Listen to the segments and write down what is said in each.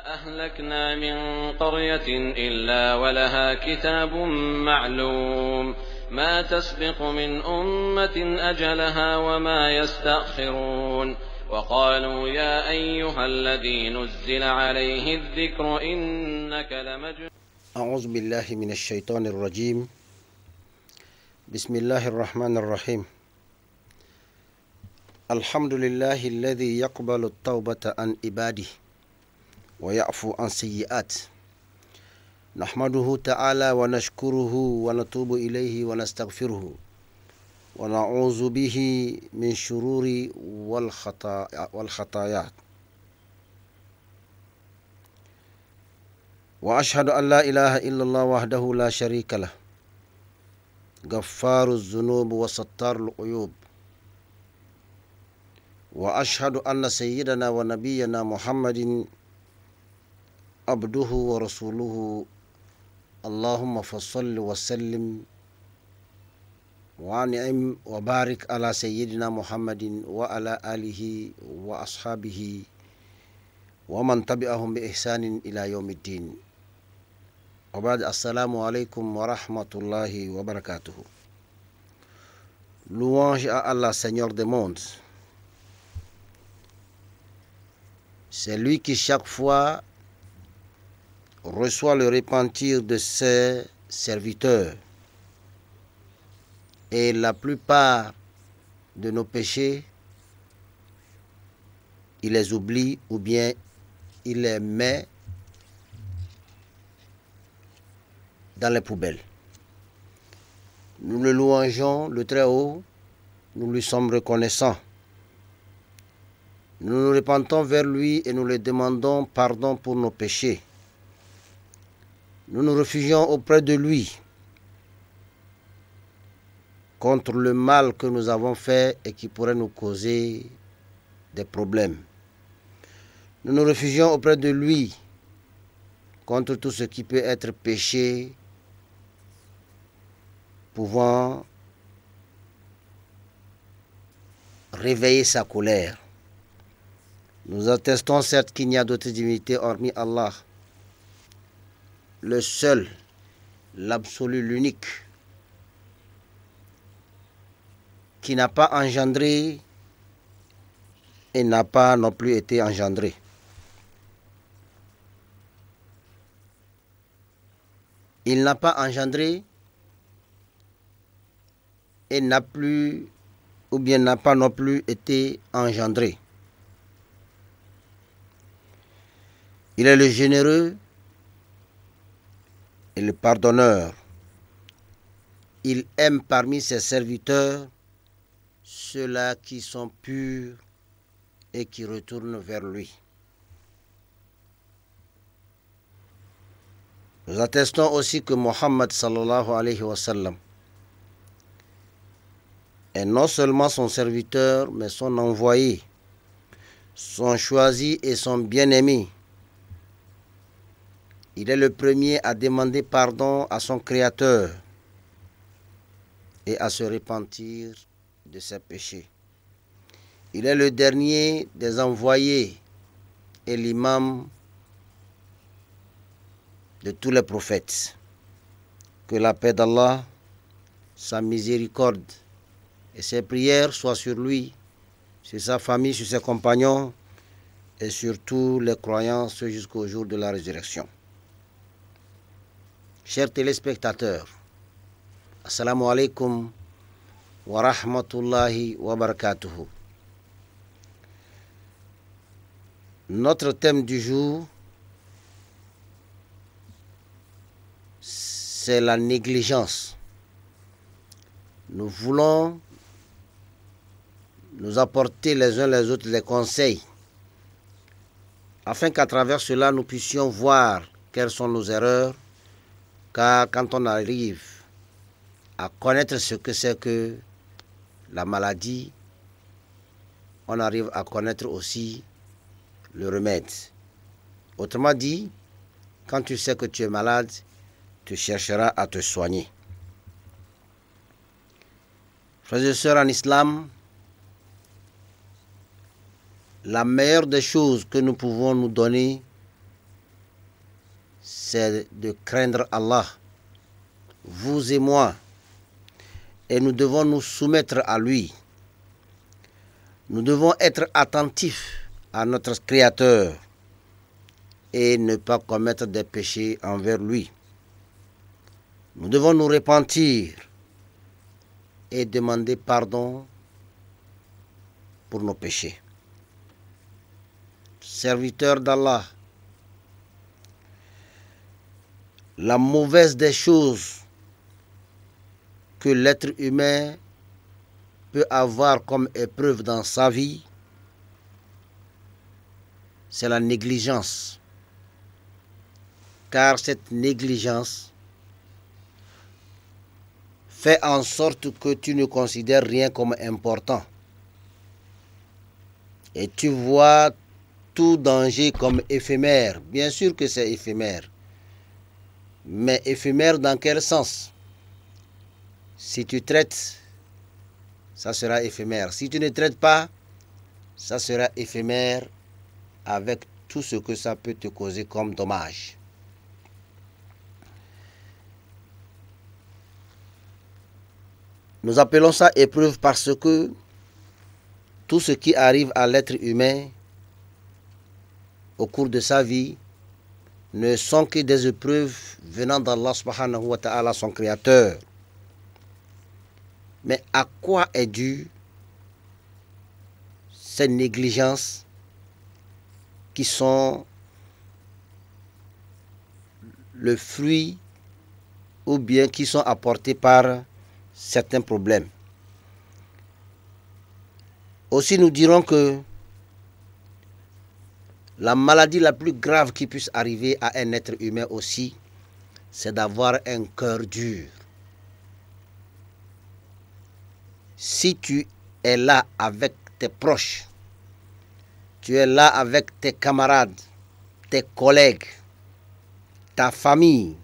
أهلكنا من قرية إلا ولها كتاب معلوم ما تسبق من أمة أجلها وما يستأخرون وقالوا يا أيها الذي نزل عليه الذكر إنك لمجنون. أعوذ بالله من الشيطان الرجيم. بسم الله الرحمن الرحيم. الحمد لله الذي يقبل التوبة عن عباده ويعفو عن سيئات. نحمده تعالى ونشكره ونتوب إليه ونستغفره ونعوذ به من شرور والخطايا وأشهد أن لا إله إلا الله وحده لا شريك له غفار الذنوب وستار العيوب. وأشهد أن سيدنا ونبينا محمد عبده ورسوله. اللهم فصل وسلم وانعم وبارك على سيدنا محمد وعلى آله وأصحابه ومن تبعهم بإحسان إلى يوم الدين. وبعد السلام عليكم ورحمة الله وبركاته. Louange à Allah, Seigneur des mondes. C'est lui qui chaque fois reçoit le repentir de ses serviteurs. Et la plupart de nos péchés, il les oublie ou bien il les met dans les poubelles. Nous le louangeons, le Très-Haut, nous lui sommes reconnaissants. Nous nous repentons vers lui et nous lui demandons pardon pour nos péchés. Nous nous réfugions auprès de lui contre le mal que nous avons fait et qui pourrait nous causer des problèmes. Nous nous réfugions auprès de lui contre tout ce qui peut être péché, pouvant réveiller sa colère. Nous attestons certes qu'il n'y a d'autre divinité hormis Allah, le seul, l'absolu, l'unique, qui n'a pas engendré et n'a pas non plus été engendré. Il n'a pas engendré et n'a plus, ou bien n'a pas non plus été engendré. Il est le généreux et le pardonneur. Il aime parmi ses serviteurs ceux-là qui sont purs et qui retournent vers lui. Nous attestons aussi que Mohammed sallallahu alayhi wa sallam est non seulement son serviteur, mais son envoyé, son choisi et son bien-aimé. Il est le premier à demander pardon à son Créateur et à se repentir de ses péchés. Il est le dernier des envoyés et l'imam de tous les prophètes. Que la paix d'Allah, sa miséricorde et ses prières soient sur lui, sur sa famille, sur ses compagnons et sur tous les croyants jusqu'au jour de la résurrection. Chers téléspectateurs, assalamu alaikum wa rahmatullahi wa barakatuhu. Notre thème du jour, c'est la négligence. Nous voulons nous apporter les uns les autres les conseils afin qu'à travers cela nous puissions voir quelles sont nos erreurs, car quand on arrive à connaître ce que c'est que la maladie, on arrive à connaître aussi le remède. Autrement dit, quand tu sais que tu es malade, tu chercheras à te soigner. Frères et sœurs en islam, la meilleure des choses que nous pouvons nous donner, c'est de craindre Allah, vous et moi, et nous devons nous soumettre à lui. Nous devons être attentifs à notre Créateur et ne pas commettre des péchés envers lui. Nous devons nous repentir et demander pardon pour nos péchés. Serviteurs d'Allah, la mauvaise des choses que l'être humain peut avoir comme épreuve dans sa vie, c'est la négligence. Car cette négligence fait en sorte que tu ne considères rien comme important. Et tu vois tout danger comme éphémère. Bien sûr que c'est éphémère. Mais éphémère dans quel sens? Si tu traites, ça sera éphémère. Si tu ne traites pas, ça sera éphémère avec tout ce que ça peut te causer comme dommage. Nous appelons ça épreuve parce que tout ce qui arrive à l'être humain au cours de sa vie ne sont que des épreuves venant d'Allah subhanahu wa ta'ala, son créateur. Mais à quoi est due ces négligences qui sont le fruit ou bien qui sont apportées par certains problèmes? Aussi, nous dirons que la maladie la plus grave qui puisse arriver à un être humain aussi, c'est d'avoir un cœur dur. Si tu es là avec tes proches, tu es là avec tes camarades, tes collègues, ta famille,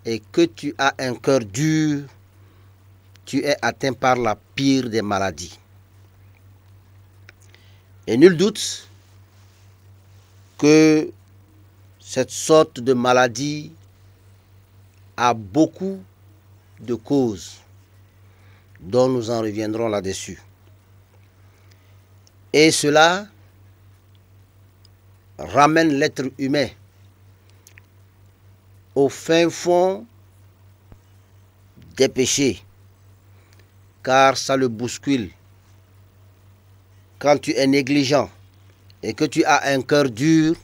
et que tu as un cœur dur, tu es atteint par la pire des maladies. Et nul doute que cette sorte de maladie a beaucoup de causes dont nous en reviendrons là-dessus. Et cela ramène l'être humain au fin fond des péchés, car ça le bouscule. Quand tu es négligent et que tu as un cœur dur,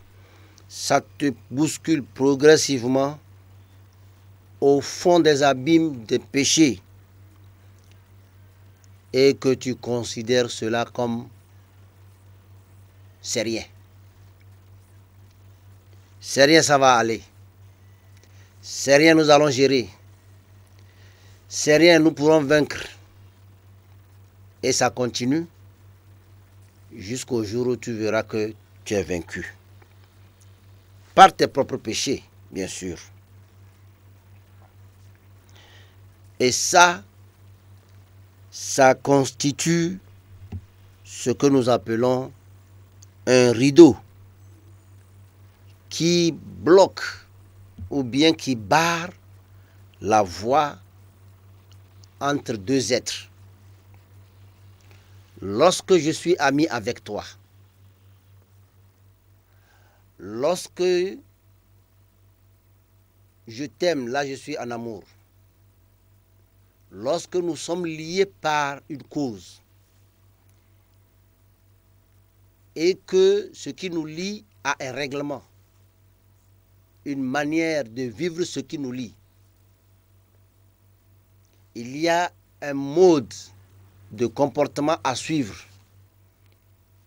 ça te bouscule progressivement au fond des abîmes des péchés et que tu considères cela comme c'est rien. C'est rien, ça va aller. C'est rien, nous allons gérer. C'est rien, nous pourrons vaincre. Et ça continue jusqu'au jour où tu verras que tu es vaincu. Par tes propres péchés, bien sûr. Et ça constitue ce que nous appelons un rideau qui bloque ou bien qui barre la voie entre deux êtres. Lorsque je suis ami avec toi, lorsque je t'aime, là je suis en amour. Lorsque nous sommes liés par une cause et que ce qui nous lie a un règlement, une manière de vivre ce qui nous lie, il y a un mode de comportement à suivre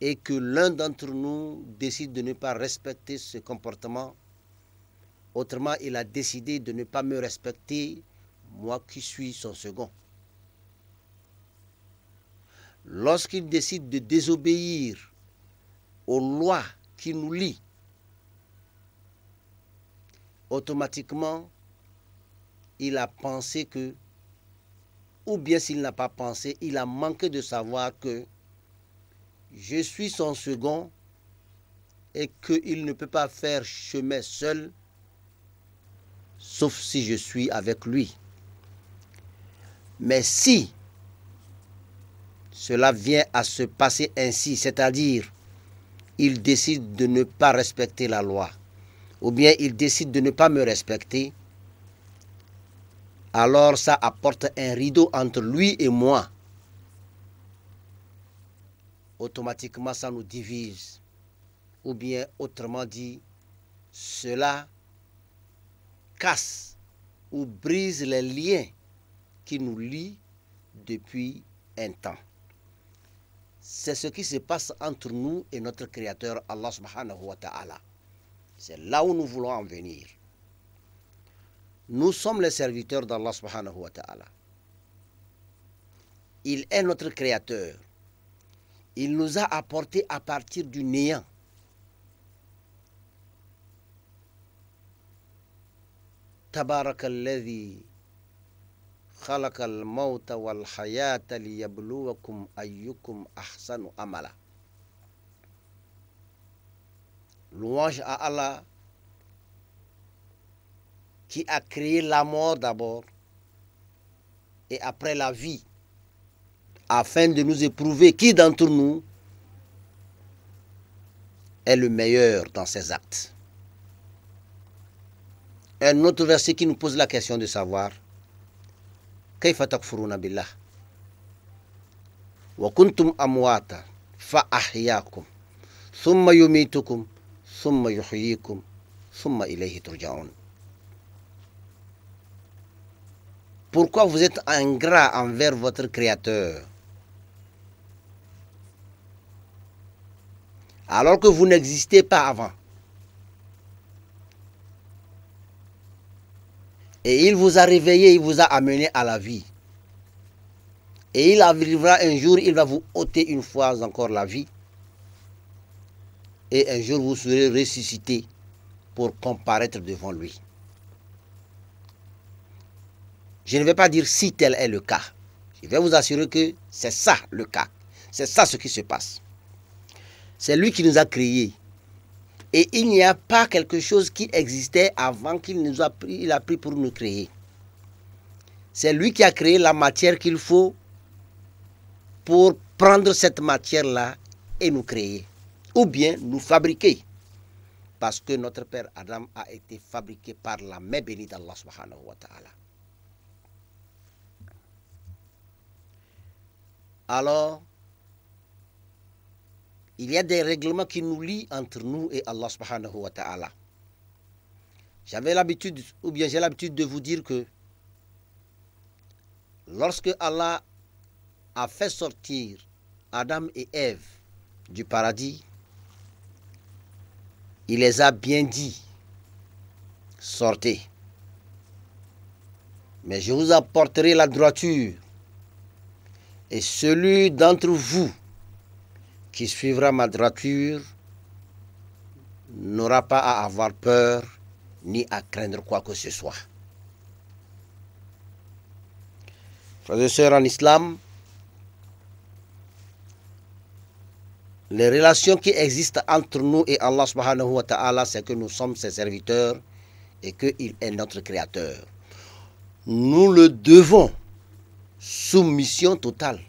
et que l'un d'entre nous décide de ne pas respecter ce comportement, autrement il a décidé de ne pas me respecter, moi qui suis son second. Lorsqu'il décide de désobéir aux lois qui nous lient, automatiquement il a pensé que, ou bien s'il n'a pas pensé, il a manqué de savoir que je suis son second et qu'il ne peut pas faire chemin seul sauf si je suis avec lui. Mais si cela vient à se passer ainsi, c'est-à-dire il décide de ne pas respecter la loi, ou bien il décide de ne pas me respecter, alors ça apporte un rideau entre lui et moi. Automatiquement, ça nous divise. Ou bien, autrement dit, cela casse ou brise les liens qui nous lient depuis un temps. C'est ce qui se passe entre nous et notre Créateur, Allah subhanahu wa ta'ala. C'est là où nous voulons en venir. Nous sommes les serviteurs d'Allah subhanahu wa ta'ala. Il est notre Créateur. Il nous a apporté à partir du néant. Tabarakalladhi khalaqal mawta wal hayata liyabluwakum ayyukum ahsanu amala. Louange à Allah qui a créé la mort d'abord et après la vie, afin de nous éprouver qui d'entre nous est le meilleur dans ses actes. Un autre verset qui nous pose la question de savoir Kayfa takfuruna billah wa kuntum amwata fa ahyakum thumma yumitukum thumma yuhyikum thumma ilayhi turja'un. Pourquoi vous êtes ingrat envers votre Créateur alors que vous n'existez pas avant? Et il vous a réveillé, il vous a amené à la vie. Et il arrivera un jour, il va vous ôter une fois encore la vie. Et un jour, vous serez ressuscité pour comparaître devant lui. Je ne vais pas dire si tel est le cas. Je vais vous assurer que c'est ça le cas. C'est ça ce qui se passe. C'est lui qui nous a créés. Et il n'y a pas quelque chose qui existait avant qu'il nous a pris, il a pris pour nous créer. C'est lui qui a créé la matière qu'il faut pour prendre cette matière-là et nous créer. Ou bien nous fabriquer. Parce que notre père Adam a été fabriqué par la main bénie d'Allah subhanahu wa ta'ala. Alors, il y a des règlements qui nous lient entre nous et Allah subhanahu wa ta'ala. J'ai l'habitude de vous dire que lorsque Allah a fait sortir Adam et Ève du paradis, il les a bien dit, sortez. Mais je vous apporterai la droiture. Et celui d'entre vous qui suivra ma droiture n'aura pas à avoir peur ni à craindre quoi que ce soit. Frères et sœurs en islam, les relations qui existent entre nous et Allah subhanahu wa ta'ala, c'est que nous sommes ses serviteurs et qu'il est notre créateur. Nous le devons soumission totale.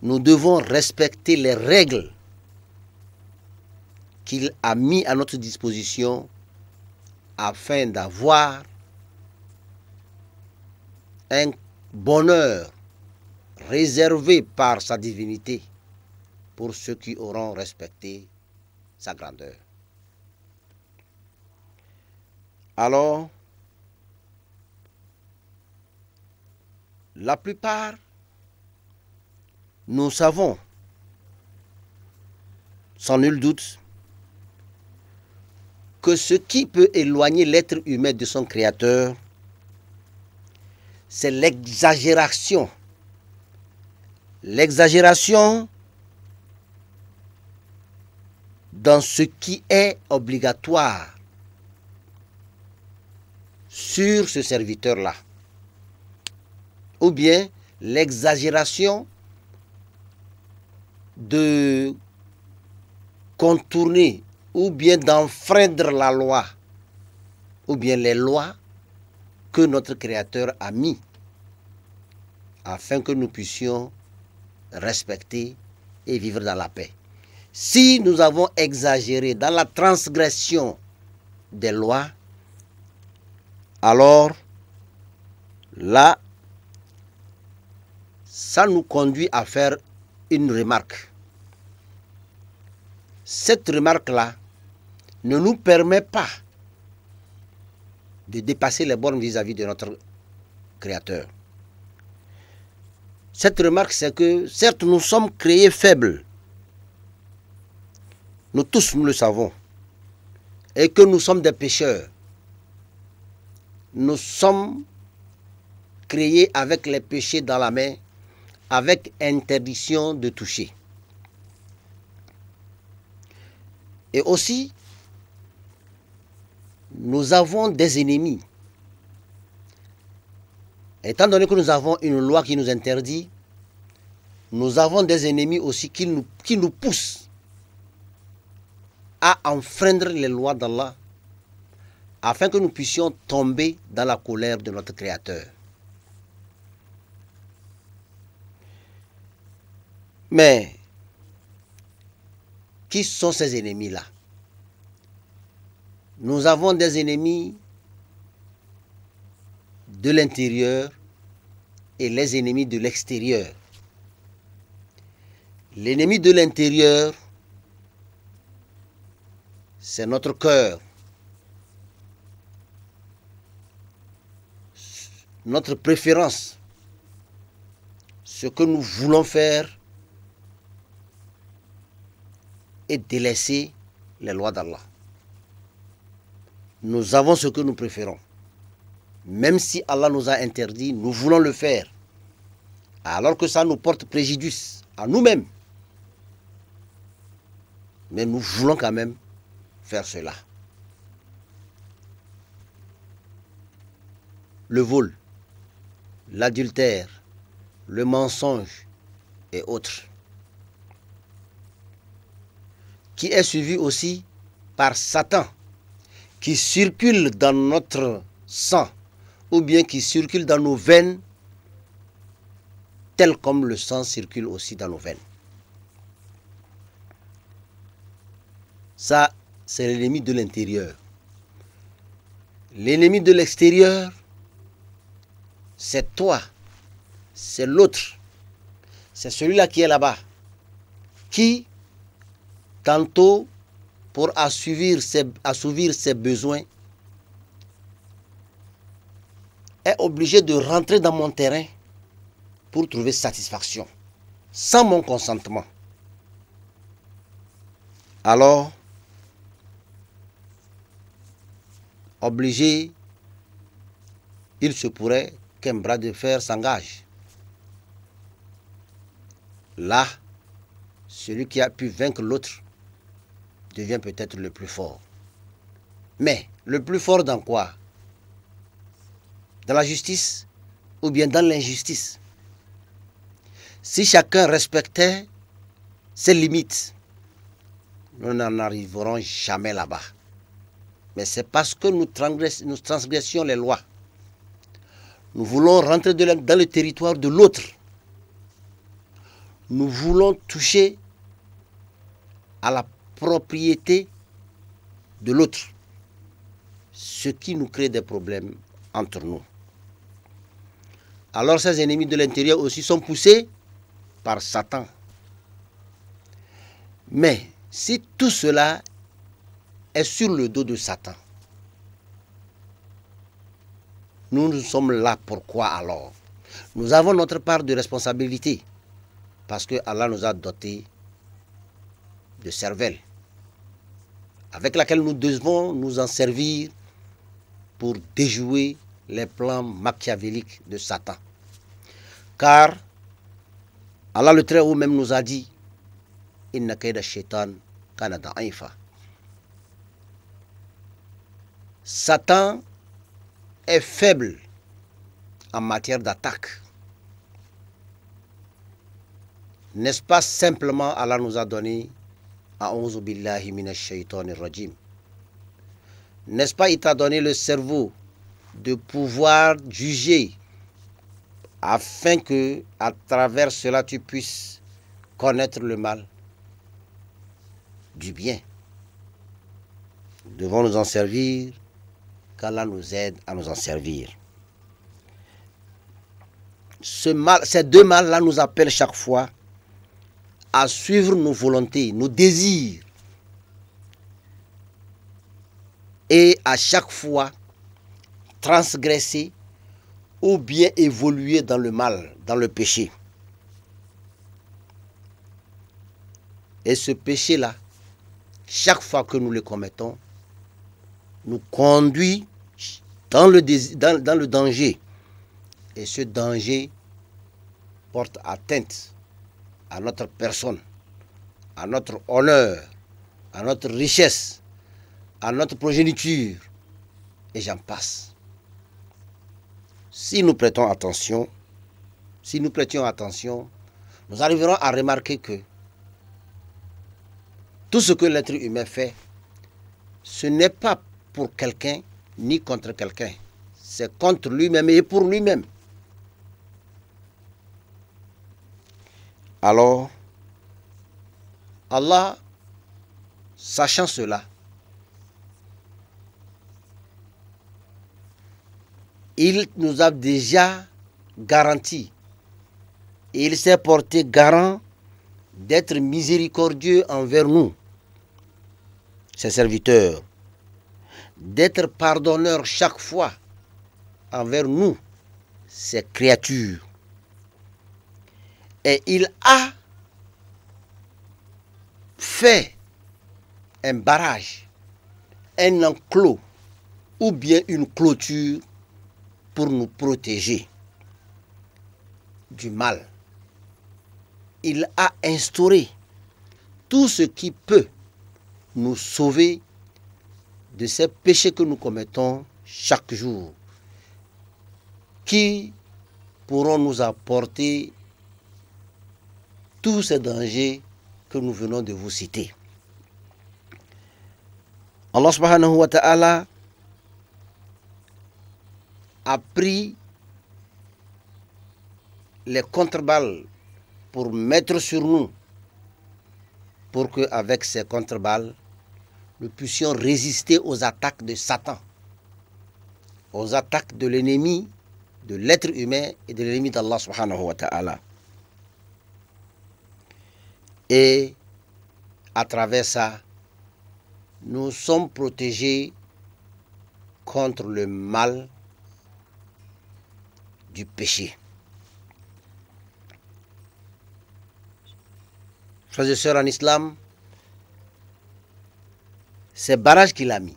Nous devons respecter les règles qu'il a mis à notre disposition afin d'avoir un bonheur réservé par sa divinité pour ceux qui auront respecté sa grandeur. Alors, la plupart, nous savons, sans nul doute, que ce qui peut éloigner l'être humain de son Créateur, c'est l'exagération. L'exagération dans ce qui est obligatoire sur ce serviteur-là. Ou bien l'exagération de contourner ou bien d'enfreindre la loi ou bien les lois que notre Créateur a mis afin que nous puissions respecter et vivre dans la paix. Si nous avons exagéré dans la transgression des lois, alors là, ça nous conduit à faire une remarque. Cette remarque-là ne nous permet pas de dépasser les bornes vis-à-vis de notre Créateur. Cette remarque, c'est que, certes, nous sommes créés faibles. Nous tous, nous le savons. Et que nous sommes des pécheurs. Nous sommes créés avec les péchés dans la main, avec interdiction de toucher. Et aussi, nous avons des ennemis. Étant donné que nous avons une loi qui nous interdit, nous avons des ennemis aussi qui nous poussent à enfreindre les lois d'Allah afin que nous puissions tomber dans la colère de notre Créateur. Mais, qui sont ces ennemis-là? Nous avons des ennemis de l'intérieur et les ennemis de l'extérieur. L'ennemi de l'intérieur, c'est notre cœur, notre préférence, ce que nous voulons faire et délaisser les lois d'Allah. Nous avons ce que nous préférons. Même si Allah nous a interdit, nous voulons le faire. Alors que ça nous porte préjudice à nous-mêmes. Mais nous voulons quand même faire cela. Le vol, l'adultère, le mensonge et autres. Qui est suivi aussi par Satan, qui circule dans notre sang, ou bien qui circule dans nos veines, tel comme le sang circule aussi dans nos veines. Ça, c'est l'ennemi de l'intérieur. L'ennemi de l'extérieur, c'est toi, c'est l'autre, c'est celui-là qui est là-bas, qui, tantôt, pour assouvir ses besoins, est obligé de rentrer dans mon terrain pour trouver satisfaction, sans mon consentement. Alors, obligé, il se pourrait qu'un bras de fer s'engage. Là, celui qui a pu vaincre l'autre devient peut-être le plus fort. Mais le plus fort dans quoi? Dans la justice ou bien dans l'injustice? Si chacun respectait ses limites, nous n'en arriverons jamais là-bas. Mais c'est parce que nous transgressions les lois. Nous voulons rentrer dans le territoire de l'autre. Nous voulons toucher à la propriété de l'autre, ce qui nous crée des problèmes entre nous. Alors ces ennemis de l'intérieur aussi sont poussés par Satan. Mais si tout cela est sur le dos de Satan, nous sommes là pourquoi alors? Nous avons notre part de responsabilité parce que Allah nous a dotés de cervelle avec laquelle nous devons nous en servir pour déjouer les plans machiavéliques de Satan. Car Allah le Très-Haut même nous a dit Inna kayda shaitan kana da'ifa. Satan est faible en matière d'attaque. N'est-ce pas simplement Allah nous a donné A'udhu billahi minash shaitanir rajim. N'est-ce pas, il t'a donné le cerveau de pouvoir juger afin que, à travers cela, tu puisses connaître le mal du bien. Nous devons nous en servir, qu'Allah nous aide à nous en servir. Ces deux mâles-là nous appellent chaque fois à suivre nos volontés, nos désirs. Et à chaque fois, transgresser ou bien évoluer dans le mal, dans le péché. Et ce péché-là, chaque fois que nous le commettons, nous conduit dans le danger. Et ce danger porte atteinte à notre personne, à notre honneur, à notre richesse, à notre progéniture, et j'en passe. Si nous prêtions attention, nous arriverons à remarquer que tout ce que l'être humain fait, ce n'est pas pour quelqu'un ni contre quelqu'un. C'est contre lui-même et pour lui-même. Alors, Allah, sachant cela, il nous a déjà garanti, et il s'est porté garant d'être miséricordieux envers nous, ses serviteurs, d'être pardonneur chaque fois envers nous, ses créatures. Et il a fait un barrage, un enclos ou bien une clôture pour nous protéger du mal. Il a instauré tout ce qui peut nous sauver de ces péchés que nous commettons chaque jour, qui pourront nous apporter tous ces dangers que nous venons de vous citer. Allah subhanahu wa ta'ala a pris les contre-balles pour mettre sur nous, pour qu'avec ces contre-balles, nous puissions résister aux attaques de Satan, aux attaques de l'ennemi, de l'être humain et de l'ennemi d'Allah subhanahu wa ta'ala. Et à travers ça, nous sommes protégés contre le mal du péché. Frères et sœurs en islam, ces barrages qu'il a mis,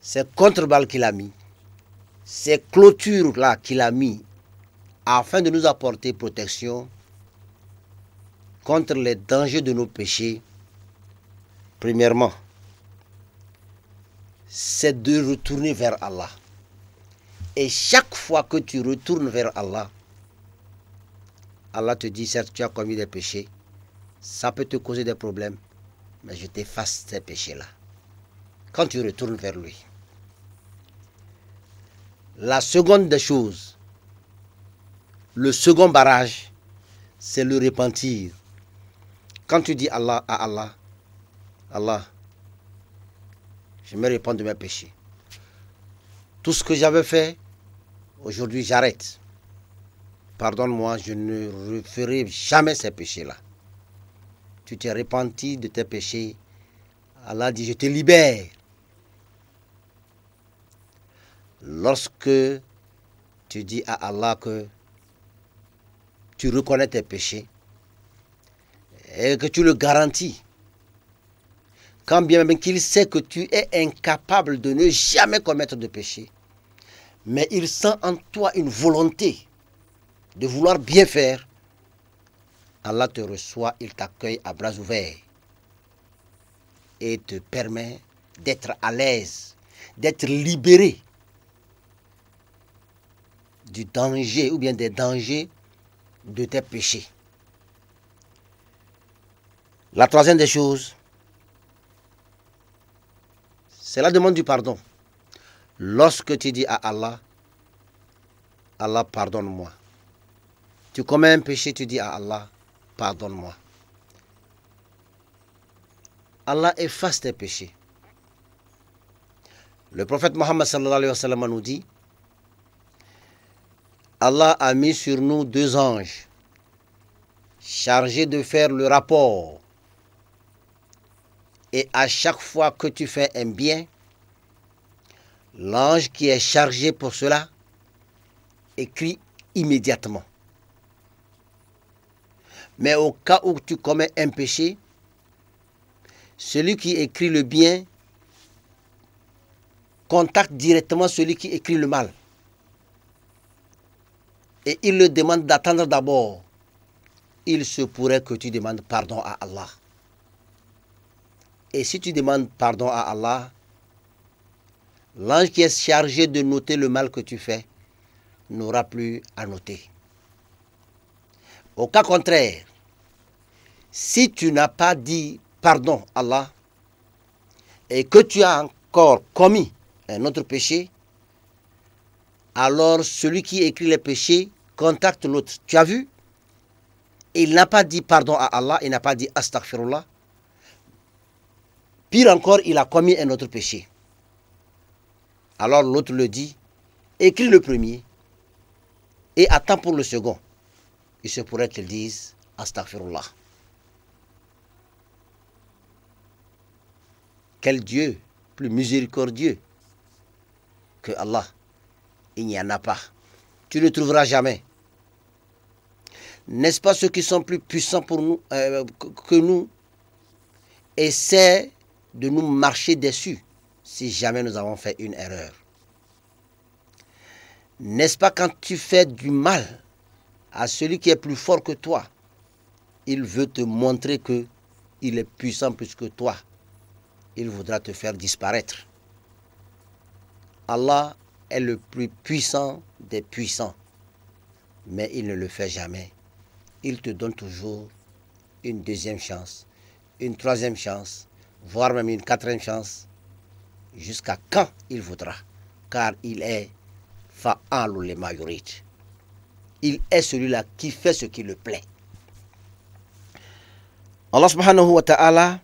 ces contre-balles qu'il a mis, ces clôtures-là qu'il a mis, afin de nous apporter protection contre les dangers de nos péchés, premièrement, c'est de retourner vers Allah. Et chaque fois que tu retournes vers Allah, Allah te dit, certes, tu as commis des péchés, ça peut te causer des problèmes, mais je t'efface ces péchés-là. Quand tu retournes vers lui. La seconde des choses, le second barrage, c'est le repentir. Quand tu dis Allah à Allah, Allah, je me repens de mes péchés. Tout ce que j'avais fait, aujourd'hui j'arrête. Pardonne-moi, je ne referai jamais ces péchés-là. Tu t'es repenti de tes péchés. Allah dit, je te libère. Lorsque tu dis à Allah que tu reconnais tes péchés et que tu le garantis, quand bien même qu'il sait que tu es incapable de ne jamais commettre de péché, mais il sent en toi une volonté de vouloir bien faire, Allah te reçoit, il t'accueille à bras ouverts et te permet d'être à l'aise, d'être libéré du danger ou bien des dangers de tes péchés. La troisième des choses, C'est la demande du pardon. Lorsque tu dis à Allah, Allah pardonne-moi. Tu commets un péché, tu dis à Allah, pardonne-moi. Allah efface tes péchés. Le prophète Mohammed sallallahu alayhi wa sallam nous dit, Allah a mis sur nous 2 anges chargés de faire le rapport. Et à chaque fois que tu fais un bien, l'ange qui est chargé pour cela écrit immédiatement. Mais au cas où tu commets un péché, celui qui écrit le bien contacte directement celui qui écrit le mal. Et il le demande d'attendre d'abord. Il se pourrait que tu demandes pardon à Allah. Et si tu demandes pardon à Allah, l'ange qui est chargé de noter le mal que tu fais n'aura plus à noter. Au cas contraire, si tu n'as pas dit pardon à Allah et que tu as encore commis un autre péché, alors celui qui écrit les péchés contacte l'autre. Tu as vu? Il n'a pas dit pardon à Allah, il n'a pas dit astaghfirullah. Pire encore, il a commis un autre péché. Alors l'autre le dit, écris le premier et attends pour le second. Il se pourrait qu'il dise astaghfirullah. Quel Dieu plus miséricordieux que Allah. Il n'y en a pas. Tu ne trouveras jamais. N'est-ce pas ceux qui sont plus puissants pour nous, que nous essaient de nous marcher dessus si jamais nous avons fait une erreur? N'est-ce pas quand tu fais du mal à celui qui est plus fort que toi, il veut te montrer que il est puissant plus que toi. Il voudra te faire disparaître. Allah est le plus puissant des puissants, mais il ne le fait jamais. Il te donne toujours une deuxième chance, une troisième chance, voire même une quatrième chance, jusqu'à quand il voudra, car il est fa'alul lima yurid. Il est celui-là qui fait ce qui le plaît. Allah subhanahu wa ta'ala,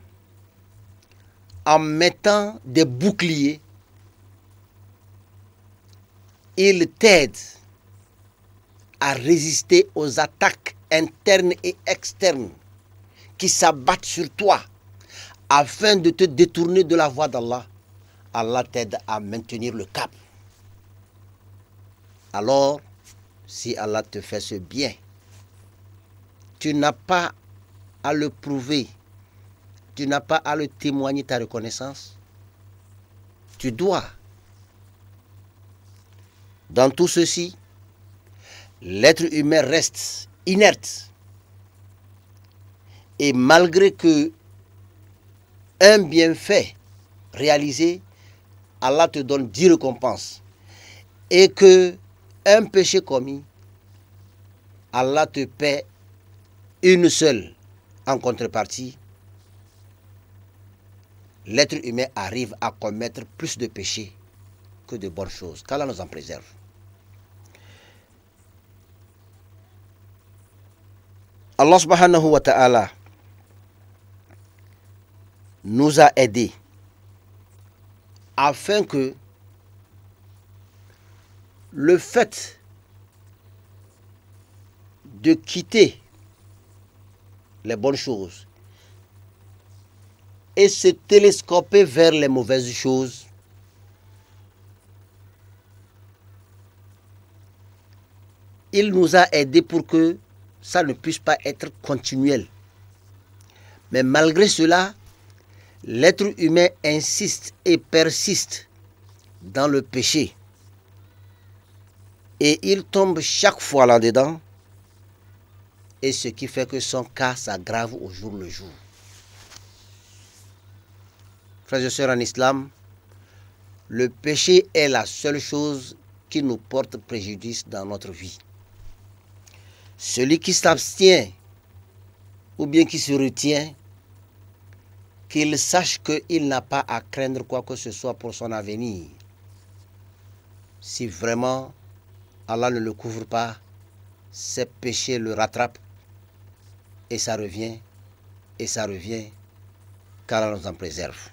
en mettant des boucliers, il t'aide à résister aux attaques internes et externes qui s'abattent sur toi afin de te détourner de la voie d'Allah. Allah t'aide à maintenir le cap. Alors, si Allah te fait ce bien, tu n'as pas à le prouver, tu n'as pas à le témoigner ta reconnaissance. Tu dois. Dans tout ceci, l'être humain reste inerte. Et malgré que un bienfait réalisé, Allah te donne 10 récompenses. Et que un péché commis, Allah te paie une seule en contrepartie. L'être humain arrive à commettre plus de péchés que de bonnes choses. Qu'Allah nous en préserve. Allah subhanahu wa ta'ala nous a aidés afin que le fait de quitter les bonnes choses et se télescoper vers les mauvaises choses, il nous a aidés pour que ça ne puisse pas être continuel. Mais malgré cela, l'être humain insiste et persiste dans le péché. Et il tombe chaque fois là-dedans. Et ce qui fait que son cas s'aggrave au jour le jour. Frères et sœurs en islam, le péché est la seule chose qui nous porte préjudice dans notre vie. Celui qui s'abstient ou bien qui se retient, qu'il sache qu'il n'a pas à craindre quoi que ce soit pour son avenir. Si vraiment Allah ne le couvre pas, ses péchés le rattrapent et ça revient, qu'Allah nous en préserve.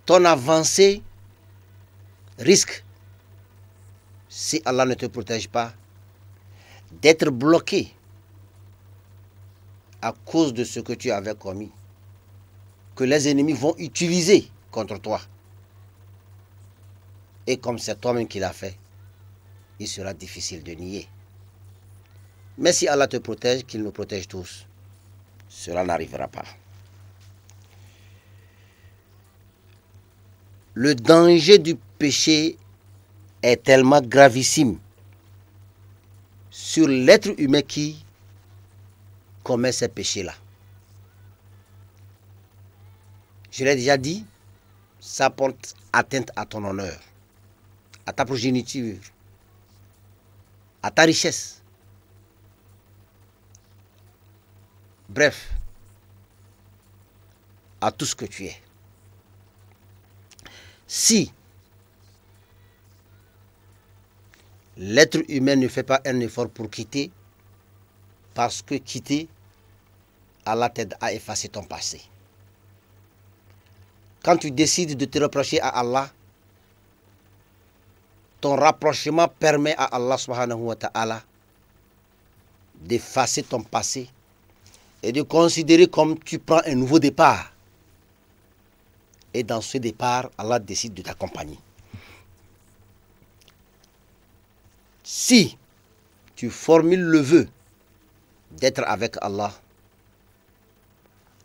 Ton avancée risque, si Allah ne te protège pas, d'être bloqué à cause de ce que tu avais commis, que les ennemis vont utiliser contre toi. Et comme c'est toi-même qui l'as fait, il sera difficile de nier. Mais si Allah te protège, qu'il nous protège tous, cela n'arrivera pas. Le danger du péché est tellement gravissime sur l'être humain qui commet ces péchés-là. Je l'ai déjà dit, ça porte atteinte à ton honneur, à ta progéniture, à ta richesse. Bref, à tout ce que tu es. Si l'être humain ne fait pas un effort pour quitter, parce que quitter, Allah t'aide à effacer ton passé. Quand tu décides de te rapprocher à Allah, ton rapprochement permet à Allah subhanahu wa ta'ala d'effacer ton passé et de considérer comme tu prends un nouveau départ. Et dans ce départ, Allah décide de t'accompagner. Si tu formules le vœu d'être avec Allah,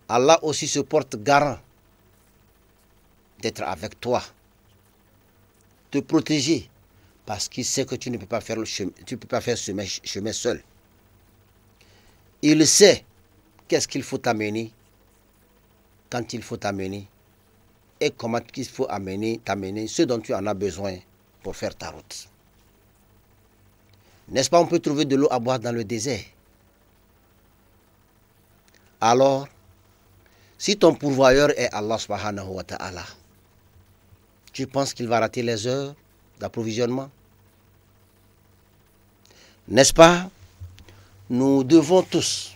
Allah aussi se porte garant d'être avec toi, te protéger, parce qu'il sait que tu ne peux pas faire ce chemin seul. Il sait qu'est-ce qu'il faut t'amener, quand il faut t'amener, et comment il faut t'amener ce dont tu en as besoin pour faire ta route. N'est-ce pas, on peut trouver de l'eau à boire dans le désert. Alors, si ton pourvoyeur est Allah subhanahu wa ta'ala, tu penses qu'il va rater les heures d'approvisionnement? N'est-ce pas? Nous devons tous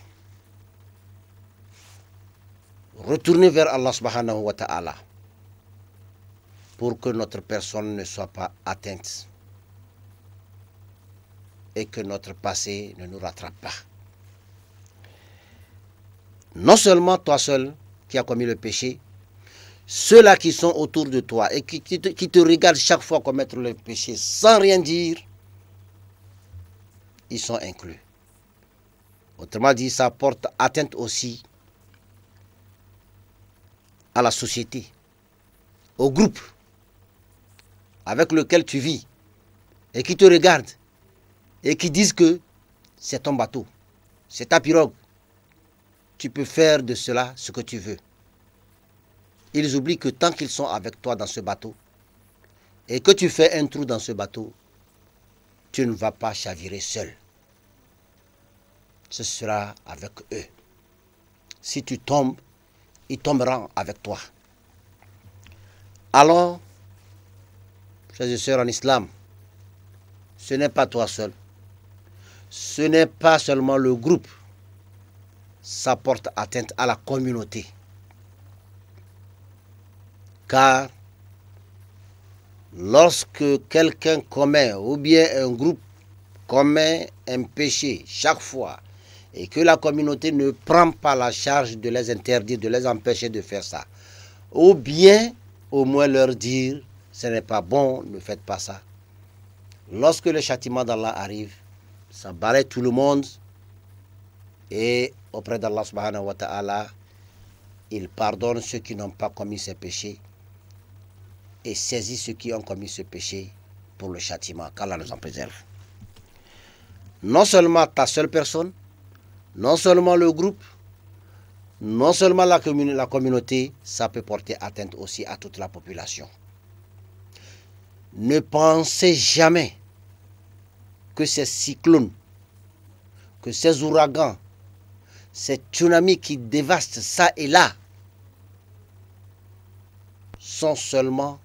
retourner vers Allah subhanahu wa ta'ala pour que notre personne ne soit pas atteinte et que notre passé ne nous rattrape pas. Non seulement toi seul qui as commis le péché, ceux-là qui sont autour de toi et qui te regardent chaque fois commettre le péché sans rien dire, ils sont inclus. Autrement dit, ça porte atteinte aussi à la société, au groupe avec lequel tu vis et qui te regardent et qui disent que c'est ton bateau, c'est ta pirogue. Tu peux faire de cela ce que tu veux. Ils oublient que tant qu'ils sont avec toi dans ce bateau et que tu fais un trou dans ce bateau, tu ne vas pas chavirer seul. Ce sera avec eux. Si tu tombes, ils tomberont avec toi. Alors, frères et sœurs en islam, ce n'est pas toi seul. Ce n'est pas seulement le groupe. Ça porte atteinte à la communauté. Car lorsque quelqu'un commet, ou bien un groupe commet un péché chaque fois, et que la communauté ne prend pas la charge de les interdire, de les empêcher de faire ça, ou bien au moins leur dire, ce n'est pas bon, ne faites pas ça. Lorsque le châtiment d'Allah arrive, ça balaye tout le monde, et auprès d'Allah subhanahu wa ta'ala, il pardonne ceux qui n'ont pas commis ces péchés et saisit ceux qui ont commis ce péché pour le châtiment, qu'Allah nous en préserve. Non seulement ta seule personne, non seulement le groupe, non seulement la communauté, ça peut porter atteinte aussi à toute la population. Ne pensez jamais que ces cyclones, que ces ouragans, ces tsunamis qui dévastent ça et là, sont seulement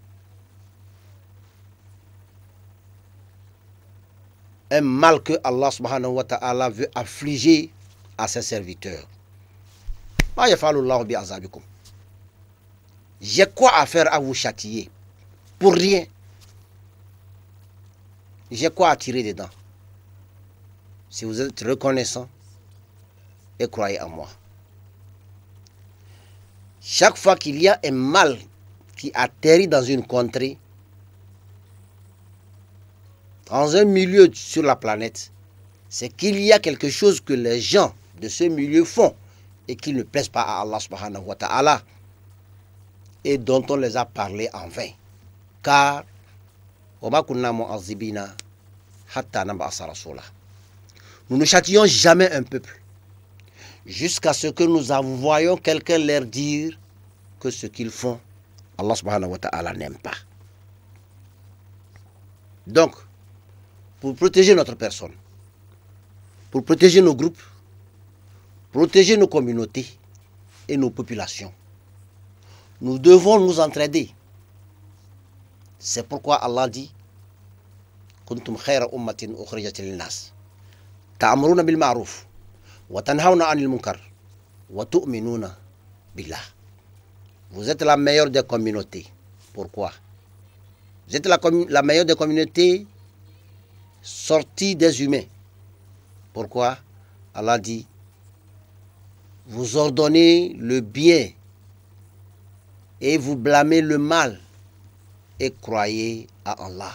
un mal que Allah subhanahu wa ta'ala veut affliger à ses serviteurs. J'ai quoi à faire à vous châtier? Pour rien. J'ai quoi à tirer dedans? Si vous êtes reconnaissant et croyez en moi. Chaque fois qu'il y a un mal qui atterrit dans une contrée, dans un milieu sur la planète, c'est qu'il y a quelque chose que les gens de ce milieu font et qui ne plaisent pas à Allah subhanahu wa ta'ala et dont on les a parlé en vain. Car nous ne châtillons jamais un peuple jusqu'à ce que nous voyions quelqu'un leur dire que ce qu'ils font, Allah subhanahu wa ta'ala n'aime pas. Donc, pour protéger notre personne, pour protéger nos groupes, protéger nos communautés et nos populations, nous devons nous entraider. C'est pourquoi Allah dit Kuntum khayra ummatin ukhrijat lin-nas ta'muruna bil ma'ruf wa tanhauna 'anil munkar wa tu'minuna billah. Vous êtes la meilleure des communautés. Pourquoi? Vous êtes la meilleure des communautés sortie des humains. Pourquoi? Allah dit vous ordonnez le bien et vous blâmez le mal et croyez à Allah.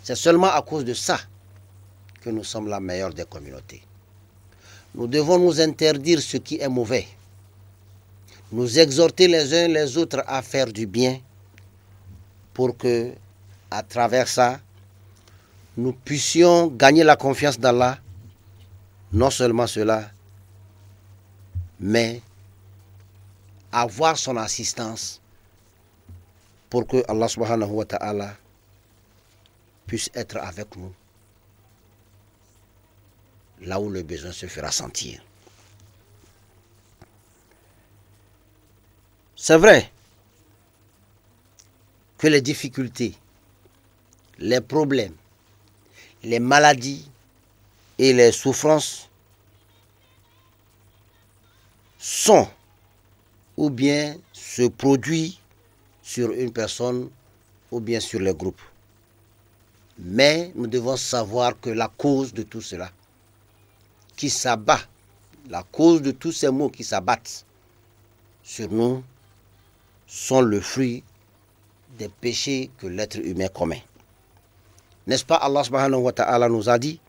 C'est seulement à cause de ça que nous sommes la meilleure des communautés. Nous devons nous interdire ce qui est mauvais, nous exhorter les uns les autres à faire du bien pour que, à travers ça, nous puissions gagner la confiance d'Allah. Non seulement cela, mais avoir son assistance pour que Allah subhanahu wa ta'ala puisse être avec nous là où le besoin se fera sentir. C'est vrai que les difficultés, les problèmes, les maladies et les souffrances sont ou bien se produisent sur une personne ou bien sur les groupes. Mais nous devons savoir que la cause de tout cela qui s'abat, la cause de tous ces maux qui s'abattent sur nous sont le fruit des péchés que l'être humain commet. N'est-ce pas, Allah subhanahu wa ta'ala nous a dit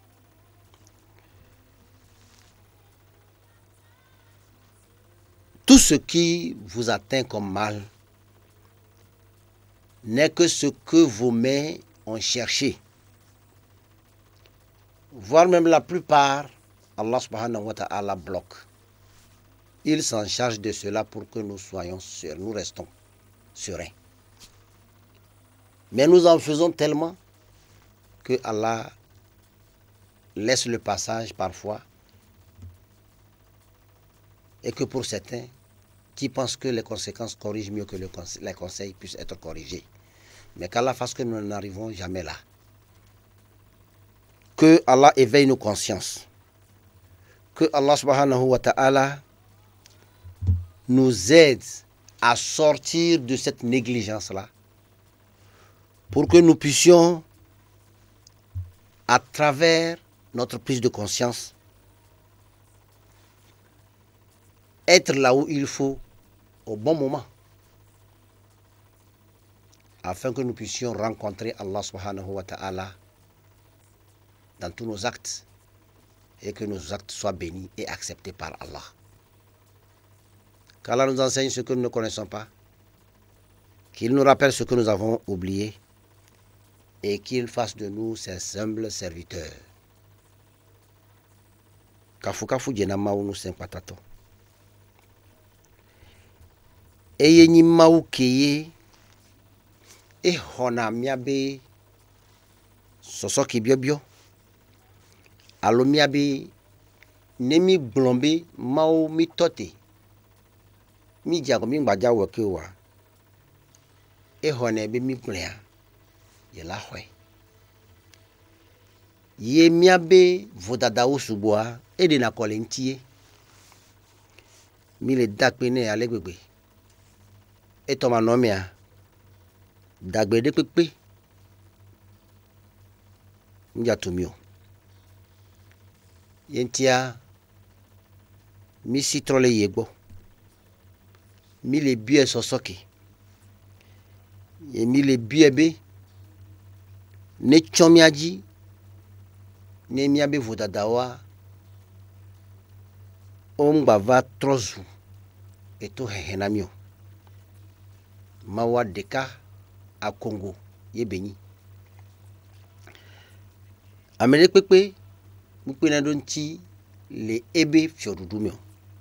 tout ce qui vous atteint comme mal n'est que ce que vos mains ont cherché. Voire même la plupart, Allah subhanahu wa ta'ala bloque. Il s'en charge de cela pour que nous soyons sûrs, nous restons sereins. Mais nous en faisons tellement que Allah laisse le passage parfois et que pour certains qui pensent que les conséquences corrigent mieux que les conseils puissent être corrigés. Mais qu'Allah fasse que nous n'arrivons jamais là. Que Allah éveille nos consciences. Que Allah subhanahu wa ta'ala nous aide à sortir de cette négligence-là pour que nous puissions, à travers notre prise de conscience, être là où il faut au bon moment afin que nous puissions rencontrer Allah subhanahu wa ta'ala dans tous nos actes et que nos actes soient bénis et acceptés par Allah. Qu'Allah nous enseigne ce que nous ne connaissons pas, qu'il nous rappelle ce que nous avons oublié et qu'il fasse de nous ses humbles serviteurs. Kafu kafu jena maunu sempatato. Eye ni mau keye e hona miabe sosoki biobio. Alo miabe nemi blombe mau mi tote. Mi jago mi mbaja wakewa hone be mi plea ye la hwe ye miabe vodada osugboa e de na kolentie mi le dakpe ne alegbegbe e to ma no mia dagbe de pepe nja tumio yentia mi sitrole yegbo mi le bie sosoki ye mi le bie be ne chomiaji ne miabe vodadawa ongbava trozu eto hehenamio mawa deka a Congo ye beni amele pepe mupe na donti le ebe fiodudumio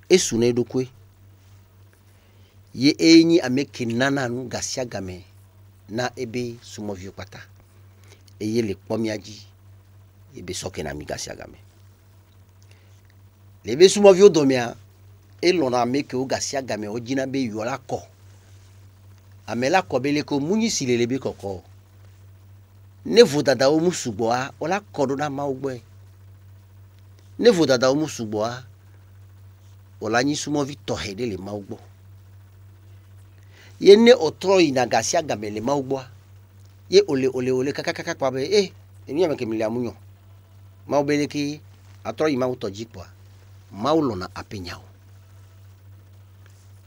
esune dokwe ye enyi ameki nana nu gasia game na ebe sumovio pata eye le pomiaji ebe soke na mi gasia game le be sumovio domia elona ameki o gasia game o jina be yola ko amela ko bele ko munyi silelebe koko ne vodada o musugboa ola kodo na ma ogbe ne vodada o musugboa ola nyi sumovi tohede le ma ogbo ye ne otro ina gasia game le ma ogbo ye ole kakakaka kwa be emi ameke mi le amunyo ma obele ki atro yi ma utoji kwa ma ulo na apenyao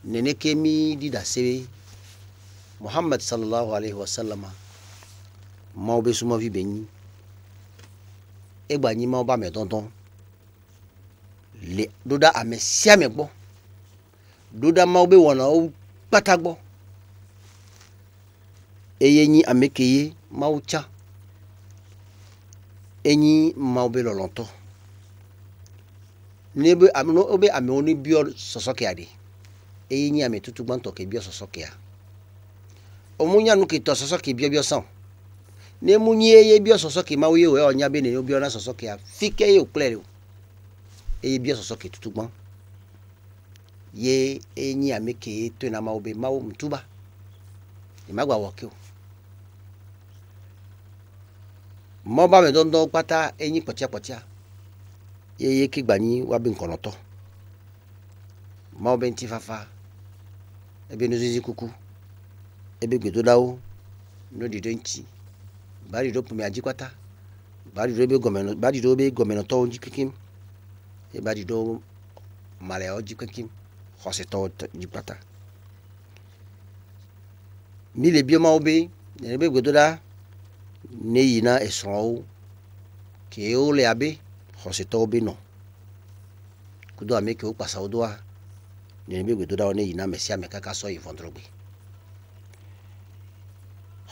nene kemi dida sebe Muhammad sallallahu alaihi wasallam ma obe sumo vi beni egba nyi ma oba me tonton le doda amesia me gbo doda ma obe wona o patagbo eyenyi amekeye ma ucha enyi ma obe lolonto nebe amno obe ame oni bio sosoke ade eyenyi ame tutu gbanto ke bio sosoke a omunya nu ke to sosoke bio san ne munye ye bio sosoke ma we onya be ne bio na sosoke a fike ye o clear e bio sosoke tutu gban ye enyi ameke to na ma obe ma o mtuba imagwa wokio mo ba me dondo pata enyi pocha ye ki gbani wa be nkono to ma obe nti fafa ebe no zizi kuku ebe gbedo dawo no di denchi bari do pumi ajikwata bari do be gomeno to onji kikim e bari do male oji kikim hose to jikwata mi le bioma obe ne be gbedo da ne yina esro ke o le abe hose to obe no kudo ameke o pasa odoa ne be gbedo da ne yina mesia mekaka so yivondrogbe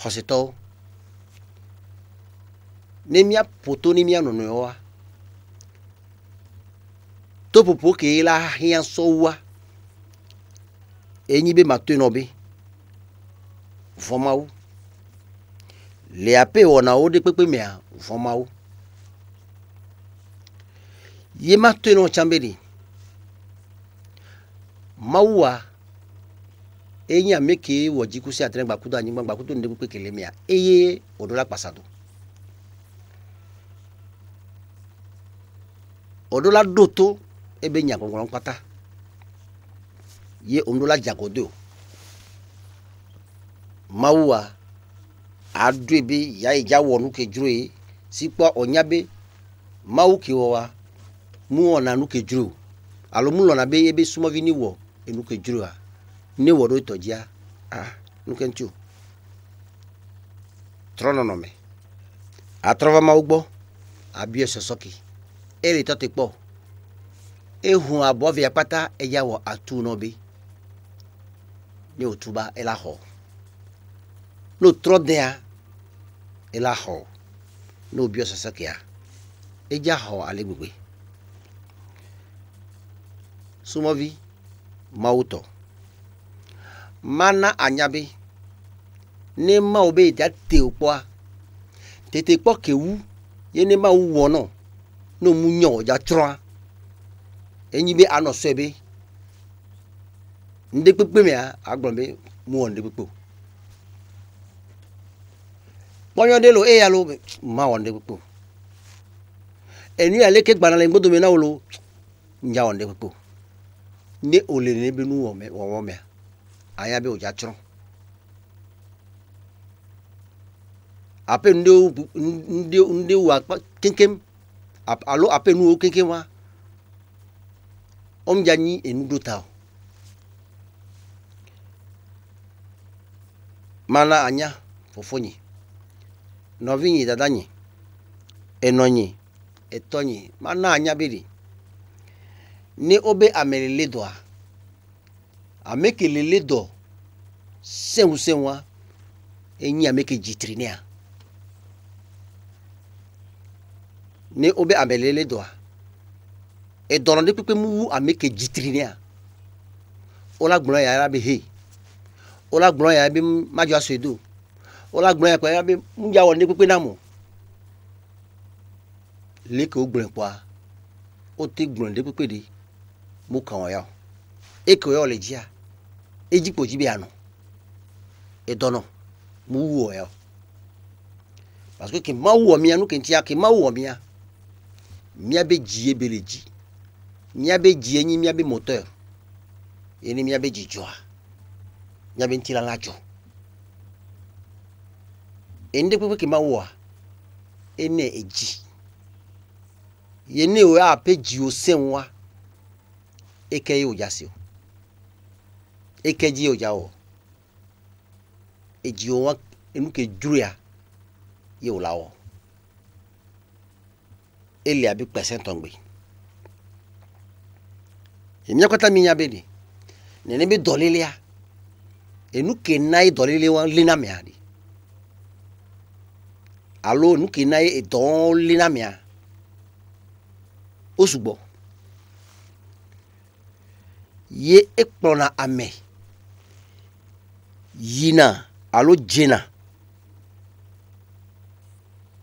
hose to nemia poto nemia nono yoa to popo ke la hia sowa enyi be matu no be vomau le ape ona o de pepe mea vomau ye matu no chambeli maua enyi ameke wojiku si atren gbakudo anyi gbakudo nde pepe kele mea eye odola pasado odola doto ebe nya gongolon pata ye ondola jagodo maua adu ebe ya ija wonu ke juro sipa onyabe mau ki wa mu ona nu ke juro alo mu lo na be ebe sumo vi ni wo enu ke juro a ni wo do tojia nu ke ntiu trono no me atrova maugbo abie sosoki ele tote po ehun abovia pata eya wo atu no be ni otuba ela ho no trodea ela ho no bio sosoki a eja ho alegbegbe sumovi mauto mana anyabe ne ma obe ja te opo tete po kewu ye ne ma wo no no munyo ja tro enyi be anoso ebe nde pepe me agbon be mu on de pepe ponyo de lo e alo ma wonde ko eni ale ke gbanale ngodo me na olo nja wonde ko ne ole ne be nu wo me aya be o ja tro ape ndi wa kenkem alo ape nu kenkem wa jani enu dota mana anya fofonyi novinyi dadanyi enonyi etonyi mana anya biri ni obe amelele doa ameke lele do senwa enyi ameke jitrinia ni obe amelele doa e dono de pepe mu ameke jitrinia ola gbon ya be he ola gbon ya be majo asedo ola gbon ya pe ya be nja won de pepe namu leke o gbon pa o te gbon de pepe de mo kan ya e ko yo le jia ejipo ji be anu e dono mu wo ya parce que ki ma wo mi anu ke ntia ki ma wo mi a mi abe jie beleji mi abe jie nyi mi abe moteur eni mi abe jijoa mi abe ntila lajo ende pepe ki ma wo ene eji yene o ya pe ji o senwa eke yo jasi o eke ji o jawo eji o wa enu ke juria yo lawo ele abi percent tongbe emi akwata mi nya bedi nene be dolilia enu ke nai dolile wa lina me adi alo enu ke nai e don lina me a osugbo ye ekplona ame yina alo jena